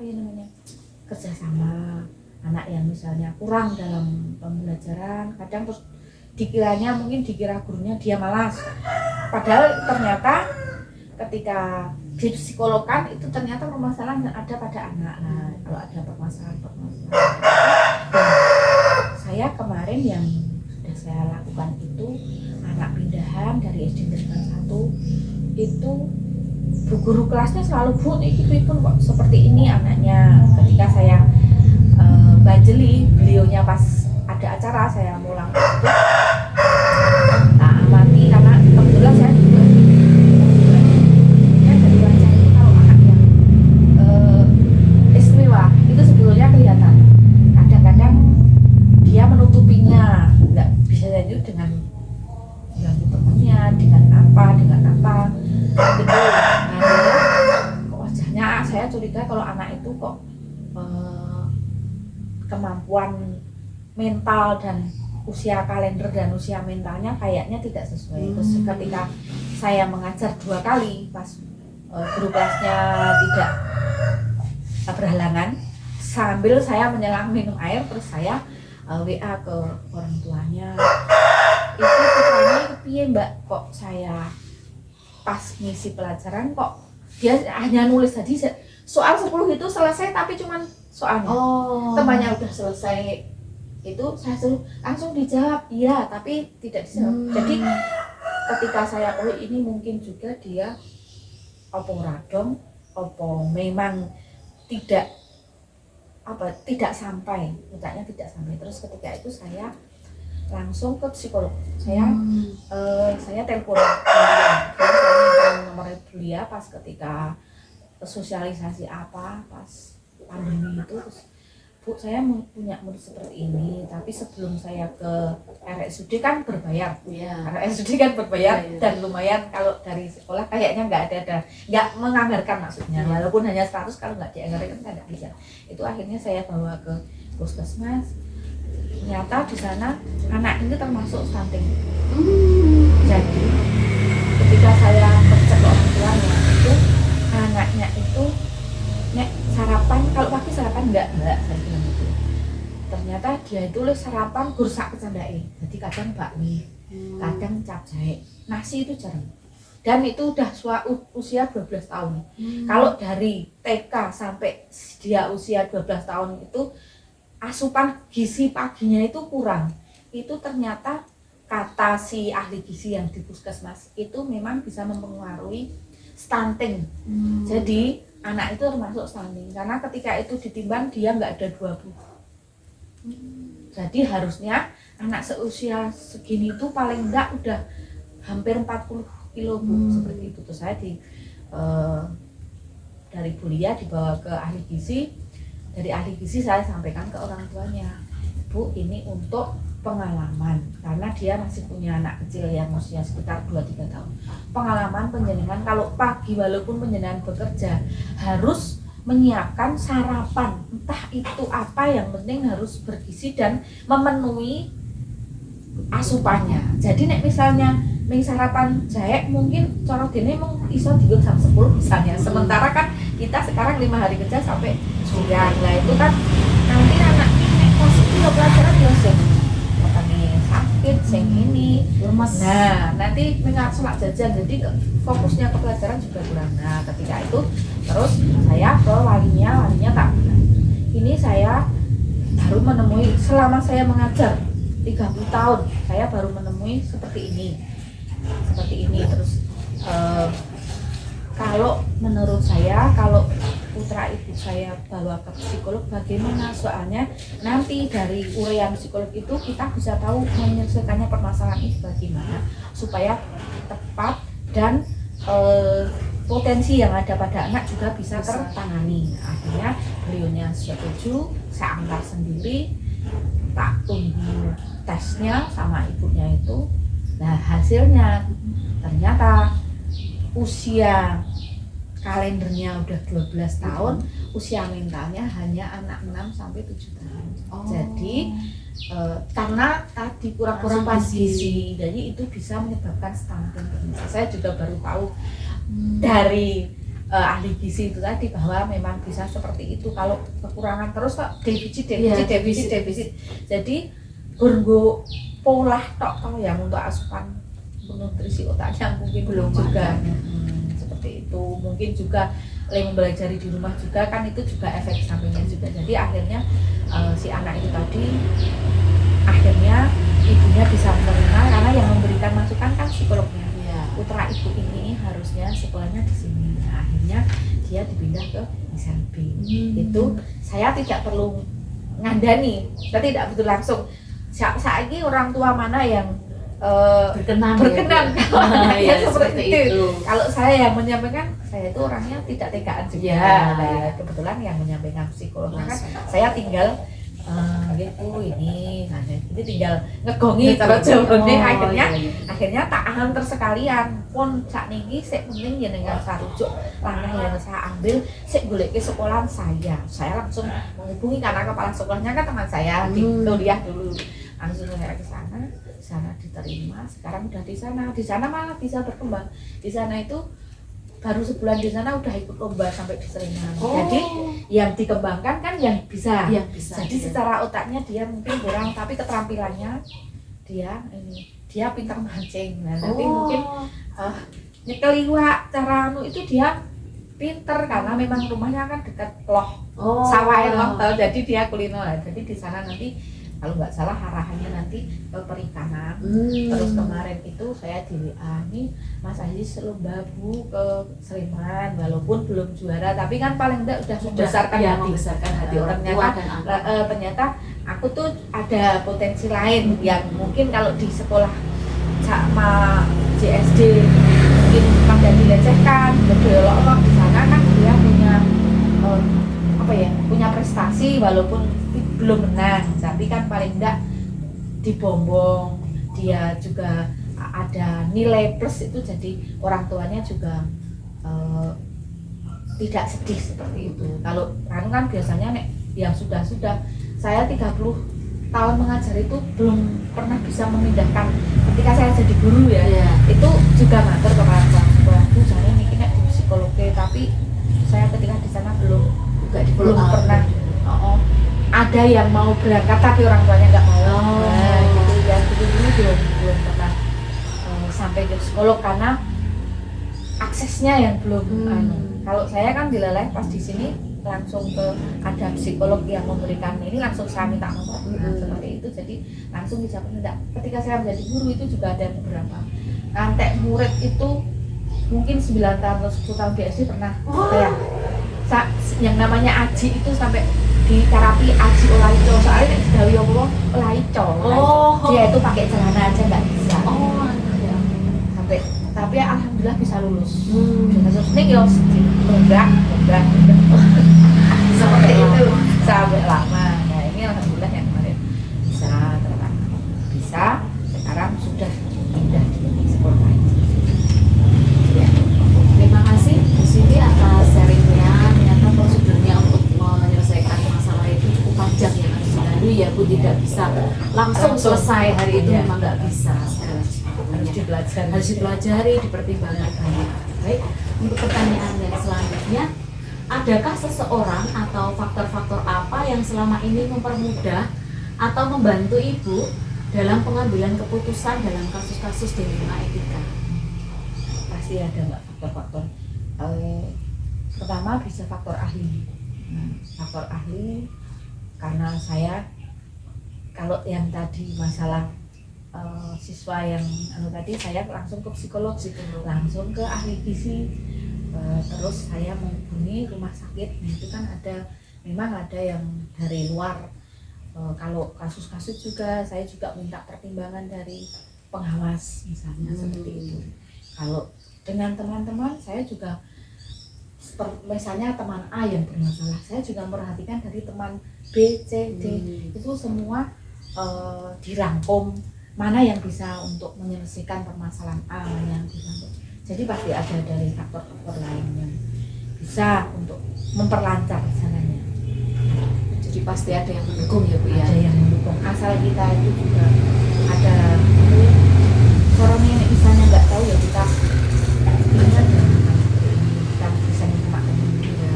kerjasama. Anak yang misalnya kurang dalam pembelajaran, kadang terus dikira gurunya dia malas, padahal ternyata ketika dipsikologkan itu ternyata permasalahan yang ada pada anak. Nah, kalau ada permasalahan saya kemarin yang sudah saya lakukan itu anak pindahan dari SD Negeri 1 itu bu guru kelasnya selalu bu ini pun kok seperti ini anaknya. Ketika saya bajeli beliaunya pas ada acara saya mulang itu, nah amati karena kebetulan saya juga dari wajah itu kalau anak yang istimewa itu sebetulnya kelihatan. Kadang-kadang dia menutupinya, nggak bisa jadi dengan temennya, dengan apa gitu. Nah wajahnya saya curiga kalau anak itu kok kemampuan mental dan usia kalender dan usia mentalnya kayaknya tidak sesuai. Terus ketika saya mengajar 2 kali pas guru kelasnya tidak berhalangan, sambil saya menyelang minum air, terus saya WA ke orang tuanya, itu putranya piye Mbak, kok saya pas ngisi pelajaran kok dia hanya nulis tadi soal 10 itu selesai tapi cuman soalnya temannya udah selesai itu saya suruh langsung dijawab iya tapi tidak dijawab. Jadi ketika saya ini mungkin juga dia opo radong opo memang tidak sampai, mintaknya tidak sampai. Terus ketika itu saya langsung ke psikolog. Saya telepon dia, saya minta nomor dia pas ketika sosialisasi pas pandemi itu. Terus Bu, saya punya murid seperti ini, tapi sebelum saya ke RSUD kan berbayar. RSUD kan berbayar dan lumayan, kalau dari sekolah kayaknya nggak menganggarkan maksudnya. Walaupun hanya 100, kalau nggak dianggarkan kan nggak bisa. Itu akhirnya saya bawa ke puskesmas. Ternyata di sana anak ini termasuk stunting. Jadi ketika saya cek ke orang tuanya itu anaknya itu sarapan, kalau pagi sarapan enggak saya bilang gitu. ternyata dia itu le sarapan gursak kecandake. Jadi kadang bakmi, kadang cap jahe. Nasi itu jarang. Dan itu udah usia 12 tahun. Kalau dari TK sampai dia usia 12 tahun itu asupan gizi paginya itu kurang. Itu ternyata kata si ahli gizi yang di puskesmas itu memang bisa mempengaruhi stunting. Jadi anak itu termasuk stunting karena ketika itu ditimbang dia nggak ada 20. Jadi harusnya anak seusia segini itu paling enggak udah hampir 40 kilo Bu, seperti itu. Terus saya dari Bu Lia dibawa ke ahli gizi. Dari ahli gizi saya sampaikan ke orang tuanya, Bu, ini untuk pengalaman karena dia masih punya anak kecil yang usia sekitar 2-3 tahun. Pengalaman penjenengan kalau pagi walaupun penjenengan bekerja harus menyiapkan sarapan, entah itu apa, yang penting harus bergizi dan memenuhi asupannya. Jadi nek misalnya ming sarapan jahe mungkin cara dene mung iso digo jam 10 misalnya. Sementara kan kita sekarang 5 hari kerja sampai siang. Lah itu kan nanti anak ini nek pas itu pelajaran yo sing sakit, sing ini lemas. Nah, nanti mengat selak jajan, jadi fokusnya ke pelajaran juga kurang. Nah, ketika itu terus saya ke walinya tak bilang, ini saya baru menemui selama saya mengajar 30 tahun, saya baru menemui seperti ini. Terus kalau menurut saya, kalau putra ibu saya bawa ke psikolog bagaimana, soalnya nanti dari uraian psikolog itu kita bisa tahu menyelesaikannya permasalahan itu bagaimana supaya tepat dan potensi yang ada pada anak juga bisa tertangani. Akhirnya beliaunya setuju, saya antar sendiri, tak tunggu tesnya sama ibunya itu. Nah hasilnya ternyata usia kalendernya udah 12 tahun, usia mentalnya hanya anak 6-7 tahun. Jadi karena tadi kurang gizi, jadi itu bisa menyebabkan stunting. Saya juga baru tahu dari ahli gizi itu tadi bahwa memang bisa seperti itu kalau kekurangan terus kok defisit. Jadi bergo pola tok yang untuk asupan nutrisi otaknya mungkin belum juga. Seperti itu, mungkin juga yang mempelajari di rumah juga kan itu juga efek sampingnya juga. Jadi akhirnya si anak itu tadi akhirnya ibunya bisa menerima karena yang memberikan masukan kan psikolognya. Putra ibu ini harusnya sekolahnya di sini. Nah, akhirnya dia dipindah ke SMP. Itu saya tidak perlu ngandani, kita tidak betul langsung. Saat ini orang tua mana yang berkenan ya, seperti itu. Kalau saya yang menyampaikan, saya itu orangnya tidak tegaan juga. Nah, kebetulan yang menyampaikan psikolog kan saya tinggal ini tinggal ngegongi cara jawabnya. Akhirnya tak antar sekalian pun saat ini saya penting jenengan sarujuk langkah yang saya ambil, saya golek ke sekolahan saya langsung menghubungi karena kepala sekolahnya kan teman saya di kuliah dulu, langsung saya ke sana diterima. Sekarang udah di sana malah bisa berkembang. Di sana itu baru sebulan di sana udah ikut lomba sampai diseringan. Jadi yang dikembangkan kan yang bisa. Jadi secara otaknya dia mungkin kurang, tapi keterampilannya dia pintar mancing. Nah, nanti mungkin nyekel iwak cara itu dia pinter karena memang rumahnya kan dekat sawah loh. Jadi dia kuliner. Jadi di sana nanti kalau nggak salah arahannya nanti ke perikanan. Terus kemarin itu saya di WA, nih Mas Aziz lomba Bu ke Sleman, walaupun belum juara tapi kan paling enggak udah membesarkan hati orang. Ternyata aku tuh ada potensi lain yang mungkin kalau di sekolah sama JSD mungkin pada dilecehkan, berdialog di sana kan dia punya prestasi walaupun belum menang, tapi kan paling enggak dibombong, dia juga ada nilai plus itu, jadi orang tuanya juga tidak sedih seperti itu. Kalau kan biasanya yang sudah saya 30 tahun mengajar itu belum pernah bisa memindahkan. Ketika saya jadi guru itu juga ngatur ke orang tua, Bu saya ini di psikologi, tapi saya ketika di sana belum pernah ada yang mau berangkat tapi orang tuanya nggak mau. Oh. Nah, gitu ya, gitu belum pernah sampai ke psikolog karena aksesnya yang belum Kalau saya kan dilalai pas di sini langsung ke ada psikolog yang memberikan ini, langsung saya minta nomor seperti itu, jadi langsung bisa bertindak. Ketika saya menjadi guru itu juga ada beberapa kantek murid itu mungkin 9 tahun atau 10 tahun di SD pernah saya yang namanya Aji itu sampai di terapi Aji Olaico, soalnya dari Allah Olaico, dia itu pakai celana aja nggak bisa sampai, tapi alhamdulillah bisa lulus. Terus ini yo enggak seperti itu sampai lama. Nah ini alhamdulillah yang kemarin bisa sekarang sudah pindah di sekolah. Ya. Terima kasih Bu Siti atas sharingnya. Ternyata prosedurnya untuk menyelesaikan masalah itu cukup panjang yang harus dilalui ya Bu, tidak bisa langsung selesai hari itu, memang nggak bisa, segala sesuatunya harus dipelajari, dipertimbangkan banyak. Baik, untuk pertanyaan yang selanjutnya, adakah seseorang atau faktor-faktor apa yang selama ini mempermudah atau membantu Ibu dalam pengambilan keputusan dalam kasus-kasus dilema etika? Pasti ada Mbak faktor-faktor. Pertama bisa faktor ahli. Faktor ahli karena saya kalau yang tadi masalah siswa yang tadi saya langsung ke psikolog, langsung ke ahli gizi, terus saya menghubungi rumah sakit. Nah itu kan memang ada yang dari luar. Kalau kasus-kasus juga saya juga minta pertimbangan dari pengawas misalnya seperti itu. Kalau dengan teman-teman saya juga misalnya teman A yang bermasalah, saya juga memperhatikan dari teman B, C, D, itu semua dirangkum mana yang bisa untuk menyelesaikan permasalahan A, mana yang bisa untuk, jadi pasti ada dari faktor-faktor lain yang bisa untuk memperlancar jalannya. Jadi pasti ada yang mendukung ya Bu ya. Ada yang mendukung, asal kita itu juga ada orang yang misalnya nggak tahu ya kita ingat kita bisa memakai dia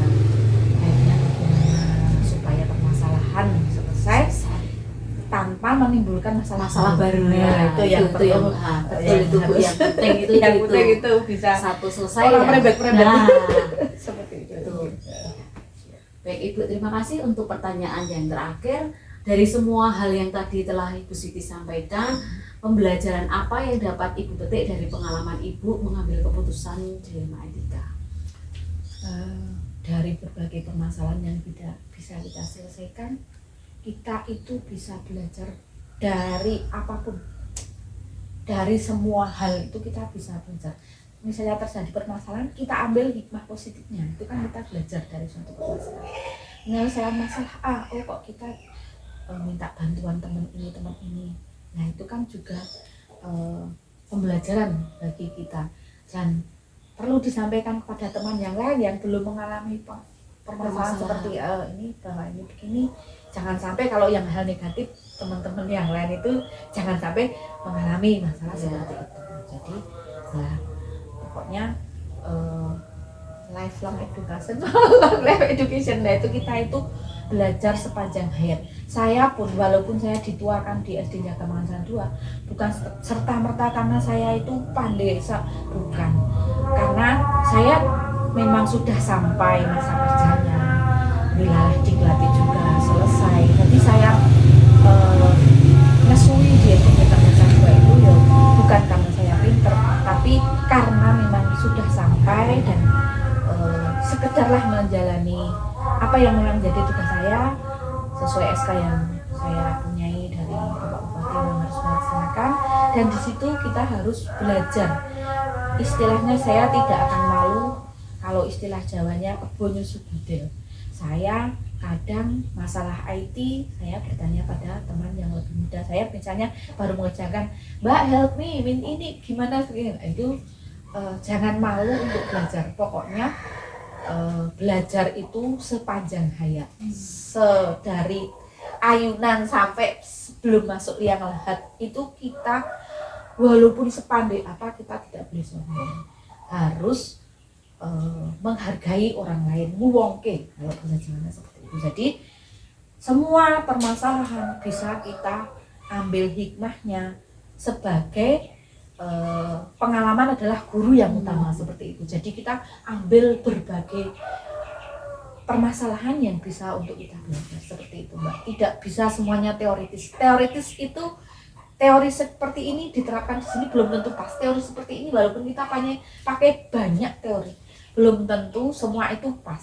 akhirnya bagaimana supaya permasalahan selesai tanpa menimbulkan masalah baru ya. Itu yang betul itu Bu, yang penting itu yang penting itu bisa satu selesai orang ya. merebet-merebet. Nah, Seperti itu. betul. Baik Ibu, terima kasih untuk pertanyaan yang terakhir. Dari semua hal yang tadi telah Ibu Siti sampaikan, pembelajaran apa yang dapat Ibu petik dari pengalaman Ibu mengambil keputusan dilema etika? Dari berbagai permasalahan yang tidak bisa kita selesaikan, kita itu bisa belajar dari apapun, dari semua hal itu kita bisa belajar. Misalnya terjadi permasalahan, kita ambil hikmah positifnya, itu kan kita belajar dari suatu permasalahan. Menyelesaikan masalah kok kita minta bantuan teman ini, nah itu kan juga pembelajaran bagi kita, dan perlu disampaikan kepada teman yang lain yang belum mengalami permasalahan seperti ini, bahwa ini begini. Jangan sampai kalau yang hal negatif, teman-teman yang lain itu jangan sampai mengalami masalah seperti itu. Jadi ya pokoknya lifelong education, nah itu kita itu belajar sepanjang hayat. Saya pun walaupun saya dituakan di SD Jagamangan 2, bukan serta-merta karena saya itu pandai, bukan, karena saya memang sudah sampai masa kerjanya, wilayah diklatih juga selesai. Jadi saya ngesui di SD Jagamangan 2 itu ya bukan karena saya pinter, tapi karena memang sudah sampai dan sekedarlah menjalani apa yang memang jadi tugas saya sesuai SK yang saya punyai dari Bapak Bupati yang harus melaksanakan. Dan di situ kita harus belajar, istilahnya saya tidak akan malu kalau istilah Jawanya kebo nyusu budel. Saya kadang masalah IT saya bertanya pada teman yang lebih muda. Saya misalnya baru mengerjakan, Mbak help me, ini gimana itu, jangan malu untuk belajar. Pokoknya belajar itu sepanjang hayat, dari ayunan sampai sebelum masuk liang lahat itu kita walaupun sepandai apa kita tidak boleh sombong, harus menghargai orang lain, muwongke kalau bahasa Jawa seperti itu. Jadi semua permasalahan bisa kita ambil hikmahnya sebagai pengalaman adalah guru yang utama seperti itu. Jadi kita ambil berbagai permasalahan yang bisa untuk kita belajar seperti itu, Mbak. Tidak bisa semuanya teoritis. Teoritis itu teori seperti ini diterapkan di sini belum tentu pas. Teori seperti ini walaupun kita pakai banyak teori, belum tentu semua itu pas.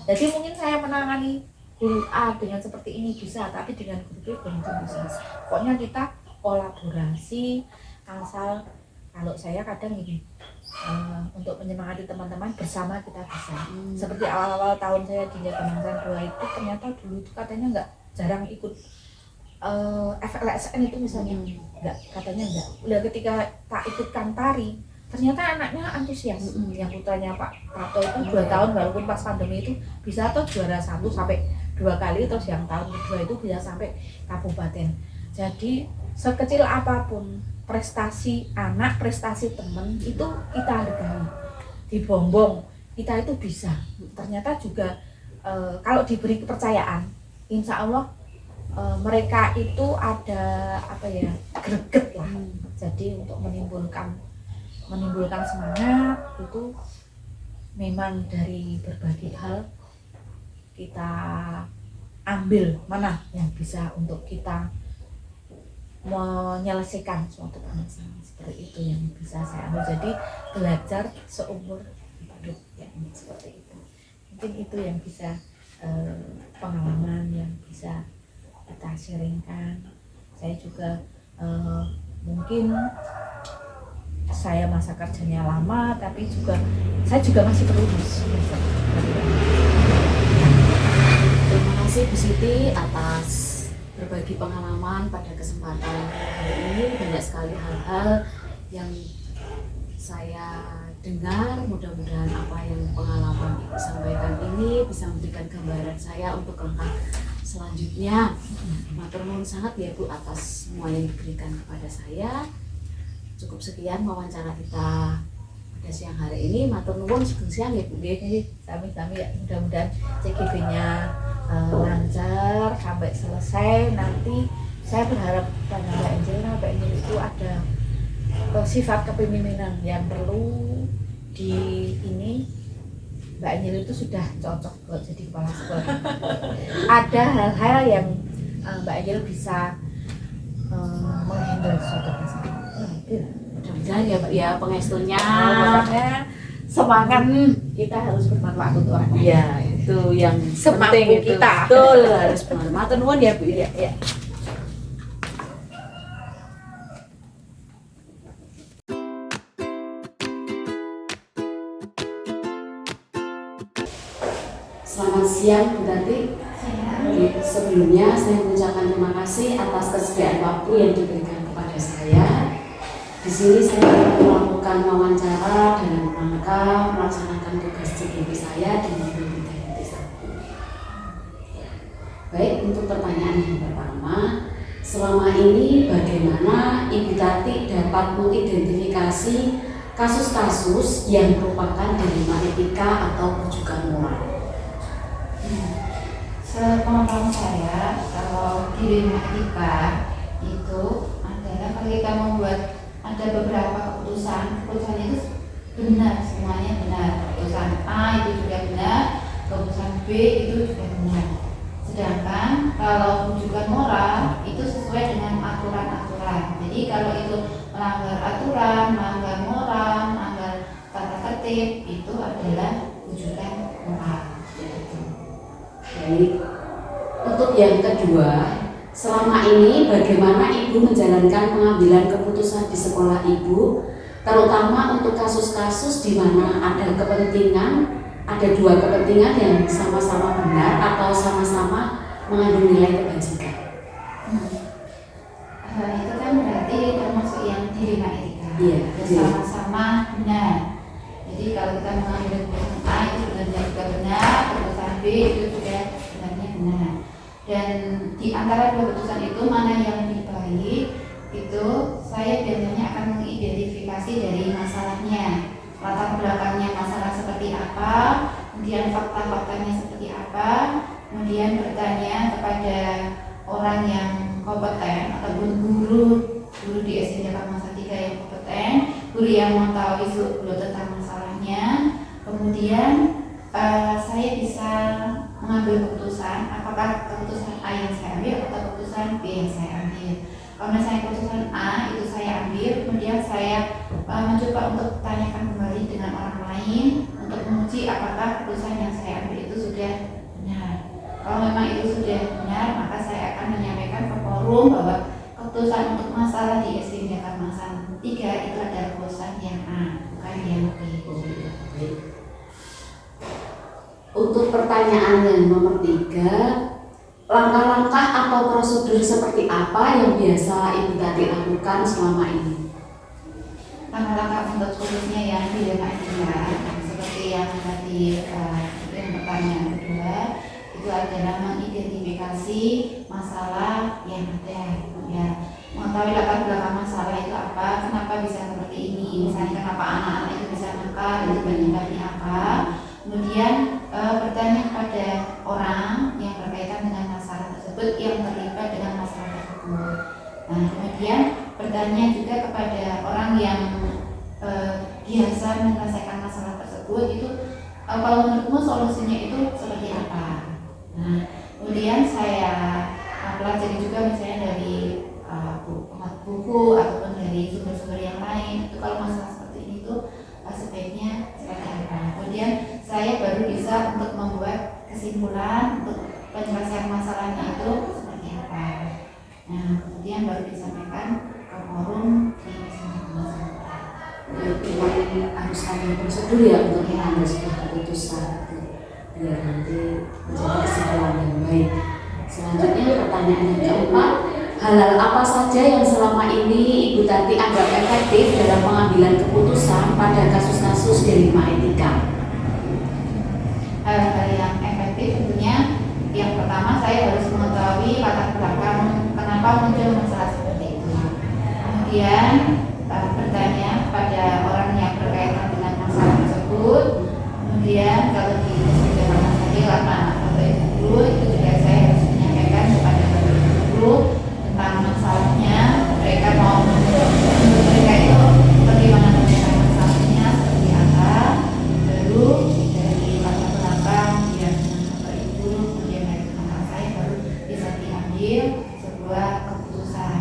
Jadi mungkin saya menangani guru A dengan seperti ini bisa, tapi dengan guru B belum tentu bisa. Pokoknya kita kolaborasi, asal kalau saya kadang gini, untuk menyemangati teman-teman bersama kita bisa. Seperti awal-awal tahun saya di Kementerian 2 itu ternyata dulu itu katanya jarang ikut FLSN itu misalnya, katanya enggak. Udah ketika tak ikutkan tari, ternyata anaknya antusias. Yang putranya Pak Prato itu 2 tahun walaupun pas pandemi itu bisa tuh juara 1 sampai 2 kali, terus yang tahun kedua itu bisa sampai kabupaten. Jadi sekecil apapun prestasi anak, prestasi teman itu kita hargai, dibombong, kita itu bisa. Ternyata juga kalau diberi kepercayaan, insya Allah mereka itu ada greget lah. Jadi untuk menimbulkan semangat itu memang dari berbagai hal kita ambil mana yang bisa untuk kita menyelesaikan suatu permasalahan seperti itu yang bisa saya ambil. Jadi belajar seumur hidup ya, seperti itu. Mungkin itu yang bisa pengalaman yang bisa kita sharingkan. Saya juga mungkin saya masa kerjanya lama, tapi saya juga masih perlu Terima kasih Bu Siti atas berbagi pengalaman pada kesempatan hari ini. Banyak sekali hal-hal yang saya dengar. Mudah-mudahan apa yang pengalaman Ibu sampaikan ini bisa memberikan gambaran saya untuk langkah selanjutnya. Matur nuwun sangat ya Bu atas semua yang diberikan kepada saya. Cukup sekian wawancara kita pada siang hari ini. Matur nuwun sugeng siang ya Bu. Sami-sami ya, mudah-mudahan CGV-nya lancar sampai selesai. Nanti saya berharap pada Mbak Angel itu ada sifat kepemimpinan yang perlu di ini. Mbak Angel itu sudah cocok buat jadi kepala sekolah. Ada hal-hal yang Mbak Angel bisa menghandle suatu masalah. Mudah-mudahan ya Mbak ya pengestunya. Makanya semangat kita harus bermanfaat untuk orang lain. Ya itu yang penting itu. Kita Betul, harus bermanfaat. Matur nuwun ya Bu ya. Selamat siang Bu Tati. Sebelumnya saya mengucapkan terima kasih atas kesediaan waktu yang diberikan kepada saya. Di sini saya melakukan wawancara dalam rangka melaksanakan tugas CGV saya di Mobil Bintang 1. Baik, untuk pertanyaan yang pertama, selama ini bagaimana Ibu Tati dapat mengidentifikasi kasus-kasus yang merupakan dilema etika atau rujukan moral? Sepengetahuan saya, kalau dilema etika itu adalah kalau kita membuat ada beberapa keputusan itu benar, semuanya benar. Keputusan A itu juga benar, keputusan B itu juga benar. Sedangkan kalau rujukan moral itu sesuai dengan aturan-aturan. Jadi kalau itu melanggar aturan, melanggar moral, melanggar tata tertib, itu adalah rujukan moral. Baik, untuk yang kedua, selama ini bagaimana Ibu menjalankan pengambilan keputusan di sekolah Ibu, terutama untuk kasus-kasus di mana ada dua kepentingan yang sama-sama benar atau sama-sama mengandung nilai kebajikan? Itu kan berarti termasuk yang dilema etika. Iya, bersama-sama benar. Jadi kalau kita mengambil keputusan A itu sebenarnya juga benar, keputusan B itu juga sebenarnya benar. Dan di antara dua keputusan itu mana yang lebih baik, itu saya biasanya akan mengidentifikasi dari masalahnya, latar belakangnya masalah seperti apa, kemudian fakta-faktanya seperti apa, kemudian bertanya kepada orang yang kompeten ataupun guru di SD Negeri Salatiga yang kompeten, guru yang mengetahui seluruh tentang masalahnya. Kemudian saya bisa mengambil keputusan apakah keputusan A yang saya ambil atau keputusan B yang saya ambil. Kalau misalnya keputusan A itu saya ambil, kemudian saya mencoba untuk tanyakan kembali dengan orang lain untuk menguji apakah keputusan yang saya ambil itu sudah benar. Kalau memang itu sudah benar, maka saya akan menyampaikan ke forum bahwa keputusan untuk masalah di SD Jakarta 3 itu adalah keputusan yang A, bukan yang B. Untuk pertanyaan yang nomor 3, langkah-langkah atau prosedur seperti apa yang biasa Ibu Tati lakukan selama ini? Langkah-langkah untuk khususnya yang di Etika, seperti yang tadi yang pertanyaan kedua, itu adalah mengidentifikasi masalah yang ada, ya, mengetahui latar belakang masalah itu apa, kenapa bisa seperti ini, misalnya kenapa anak-anak itu bisa nakal, itu penyebabnya apa. Kemudian bertanya kepada orang yang berkaitan dengan masalah tersebut, yang terlibat dengan masalah tersebut. Nah, kemudian bertanya juga kepada orang yang biasa menyelesaikan masalah tersebut, itu kalau menurutmu solusinya itu seperti apa. Nah, kemudian saya pelajari juga misalnya dari buku ataupun dari sumber-sumber yang lain, itu kalau masalah seperti ini tuh sebaiknya seperti apa. Kemudian saya baru bisa untuk membuat kesimpulan untuk penyelesaian masalahnya itu seperti apa. Nah, kemudian baru disampaikan ke forum di Memang harus ada prosedur ya untuk mengambil sebuah keputusan biar nanti menjadi kesimpulan yang baik. Selanjutnya pertanyaan yang keempat, hal-hal apa saja yang selama ini Ibu Tati anggap efektif dalam pengambilan keputusan pada kasus-kasus dilema etika? Hal-hal yang efektif tentunya yang pertama saya harus mengetahui latar belakang kenapa muncul masalah seperti itu. Kemudian bertanya kepada orang yang berkaitan dengan masalah tersebut. Kemudian kalau di Jakarta tadi karena Bapak Ibu guru itu juga saya harus menyampaikan kepada Bapak Ibu guru tentang masalahnya. Mereka mau mereka itu bagaimana menyelesaikan masalahnya seperti apa. Baru dari latar belakang dia dengan Bapak Ibu, kemudian dari teman saya baru bisa diambil sebuah keputusan.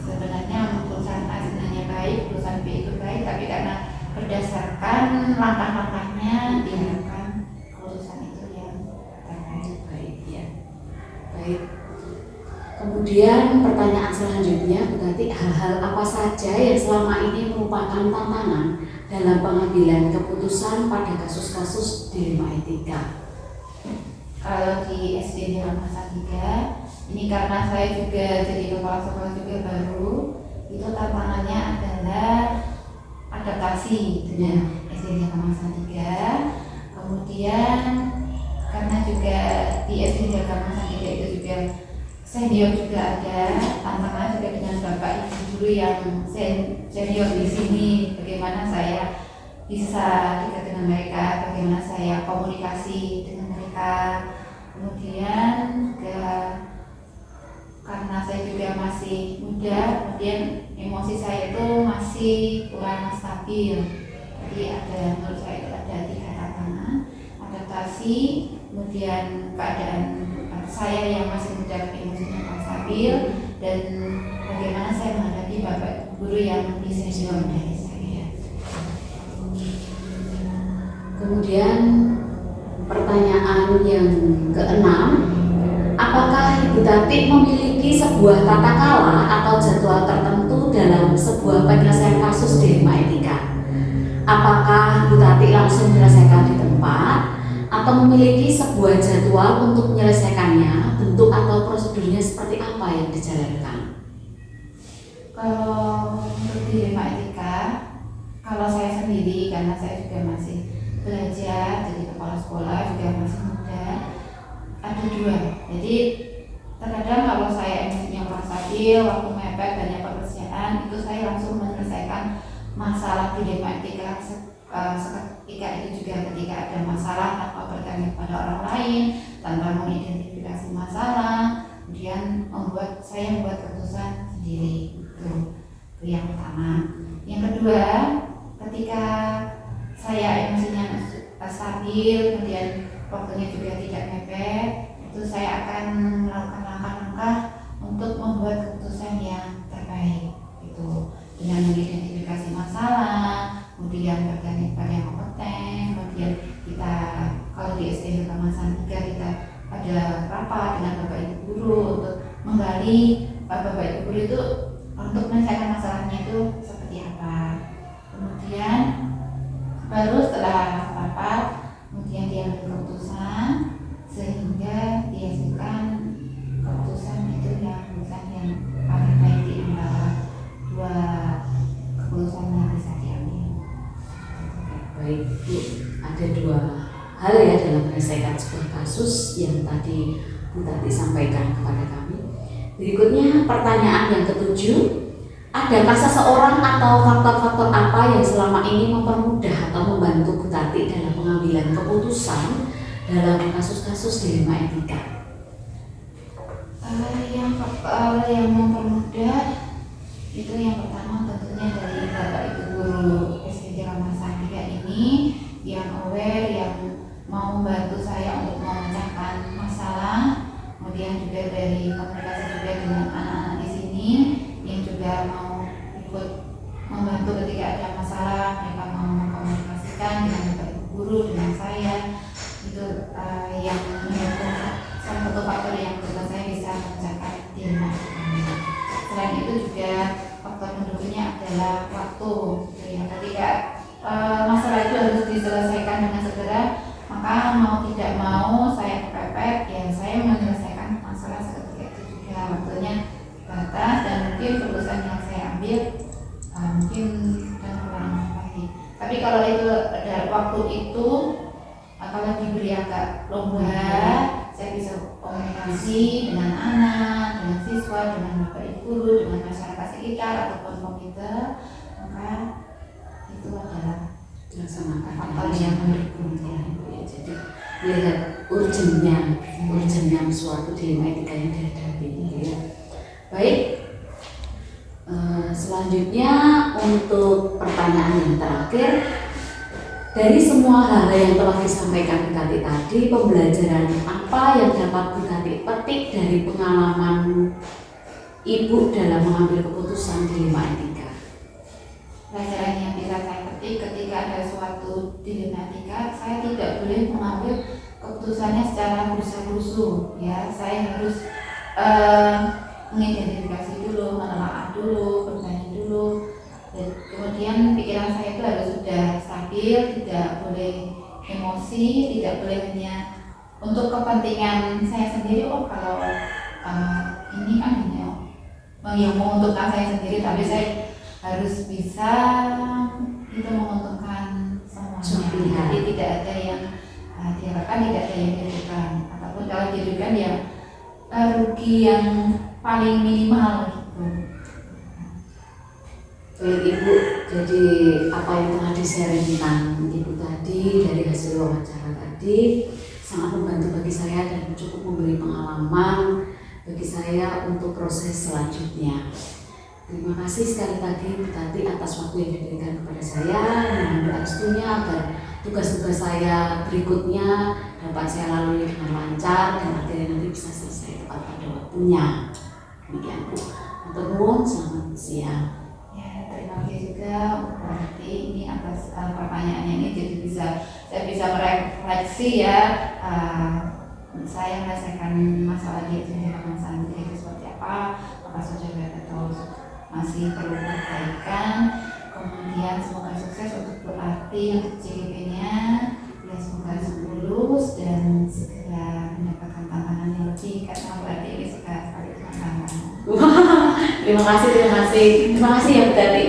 Sebenarnya keputusan A sebenarnya baik, keputusan B itu baik, tapi karena berdasarkan langkah-langkahnya diharapkan keputusan itu yang Baik ya. Baik. Kemudian pertanyaan selanjutnya, berarti hal-hal apa saja yang selama ini merupakan tantangan dalam pengambilan keputusan pada kasus-kasus dilema etika? Kalau di SD Jakarta Salatiga ini karena saya juga jadi kepala sekolah juga baru, itu tantangannya adalah adaptasi dengan SD Jakarta Salatiga. Kemudian karena juga di SD Jakarta Salatiga itu juga senior juga ada, tantangan juga dengan bapak ibu guru yang senior di sini, bagaimana saya bisa dekat dengan mereka, bagaimana saya komunikasi dengan mereka. Kemudian juga karena saya juga masih muda, kemudian emosi saya itu masih kurang stabil. Jadi menurut saya itu ada 3 tantangan: adaptasi, kemudian keadaan saya yang masih muda emosinya kurang stabil, dan bagaimana saya menghadapi bapak guru yang lebih senior dari saya. Kemudian pertanyaan yang keenam, apakah Ibu Tati memiliki sebuah tata kelola atau jadwal tertentu dalam sebuah penyelesaian kasus dilema etika? Apakah Ibu Tati langsung menyelesaikan di tempat atau memiliki sebuah jadwal untuk menyelesaikannya? Bentuk atau prosedurnya seperti apa yang dijalankan? Kalau untuk dilema etika, kalau saya sendiri, karena saya juga masih belajar jadi kepala sekolah, juga masih muda, ada 2. Jadi terkadang kalau saya emosinya kurang stabil, waktu mepet, banyak pekerjaan, itu saya langsung menyelesaikan masalah dilema etika seketika itu juga ketika ada masalah tanpa bertanya kepada orang lain, tanpa mengidentifikasi masalah, kemudian saya membuat keputusan sendiri. Itu yang pertama. Yang kedua, ketika saya emosinya stabil, kemudian waktunya juga tidak mepet, itu saya akan melakukan langkah-langkah untuk membuat keputusan yang terbaik. Itu dengan mengidentifikasi masalah, kemudian bertanya pada yang kompeten, kemudian kita kalau di SD Kemasan 3 kita ada rapat dengan Bapak Ibu guru untuk menggali Bapak Ibu guru itu untuk menyelesaikan masalahnya itu seperti apa. Kemudian baru setelah rapat kemudian diambil keputusan sehingga dihasilkan keputusan itu yang paling baik di antara dua keputusan yang bisa diambil. Baik Bu, ada dua hal ya dalam menyelesaikan sebuah kasus yang tadi Bu Tati sampaikan kepada kami. Berikutnya pertanyaan yang ketujuh, adakah seseorang atau faktor-faktor apa yang selama ini mempermudah atau membantu Bu Tati dalam pengambilan keputusan dalam kasus-kasus dilema etika? Yang faktor yang mempermudah itu yang pertama tentunya dari Bapak Ibu guru SD Kemasan 3 ini yang aware, yang mau membantu saya untuk memecahkan masalah, kemudian juga dari komunikasi juga dengan anak-anak di sini yang juga mau ikut membantu ketika ada masalah, mereka mau mengkomunikasikan dengan Bapak Ibu guru, dengan saya. Itu yang mendukung salah satu faktor yang menurut saya bisa memecahkan dilema kami. Selain itu juga faktor mendukungnya adalah waktu. Ya, ketika masalah itu harus diselesaikan dengan segera, maka mau tidak mau saya kepepet, ya saya menyelesaikan masalah seketika itu juga. Waktunya terbatas dan mungkin keputusan yang saya ambil mungkin dan kurang baik. Tapi kalau itu ada waktu itu, kalau diberi agak longgar, saya bisa komunikasi dengan anak, dengan siswa, dengan Bapak Ibu guru, dengan masyarakat sekitar ataupun komite, maka itu adalah Laksanakan faktor yang mendukung. ya. Jadi melihat urgennya suatu dilema etika yang dihadapi gitu ya. Baik, selanjutnya untuk pertanyaan yang terakhir, dari semua hal yang telah disampaikan Bu Tati tadi, pembelajaran apa yang dapat Bu Tati petik dari pengalaman Ibu dalam mengambil keputusan dilema etika? Pelajaran yang bisa saya petik ketika ada suatu dilema etika, saya tidak boleh mengambil keputusannya secara gerusa-gerusu. Ya, saya harus mengidentifikasi dulu, menelaah dulu, bertanya dulu. Dan kemudian pikiran saya itu harus sudah stabil, tidak boleh emosi, tidak boleh hanya untuk kepentingan saya sendiri. Oh kalau ini kan hanya yang menguntungkan saya sendiri, tapi saya harus bisa itu menguntungkan semuanya. Jadi tidak ada yang diharapkan, tidak ada yang dirugikan, ataupun kalau dirugikan ya rugi yang paling minimal gitu. Baik Ibu, jadi apa yang telah di-sharing tentang Ibu tadi dari hasil wawancara tadi sangat membantu bagi saya dan cukup memberi pengalaman bagi saya untuk proses selanjutnya. Terima kasih sekali lagi Bu Tati atas waktu yang diberikan kepada saya, mohon doa restunya agar tugas-tugas saya berikutnya dapat saya lalui dengan lancar dan akhirnya nanti bisa selesai tepat pada waktunya. Demikian Bu. Matur nuwun, selamat siang. Terima kasih juga berarti ini atas pertanyaannya ini, jadi saya bisa merefleksi ya saya merasakan masalah di Kemasan itu seperti apa, apakah sudah atau masih perlu perbaikan. Kemudian semoga sukses untuk berarti untuk CGP-nya ya, semoga lulus dan segera mendapatkan tantangan yang lebih, karena berarti ini sekali tantangan. Terima kasih ya Bu Tati.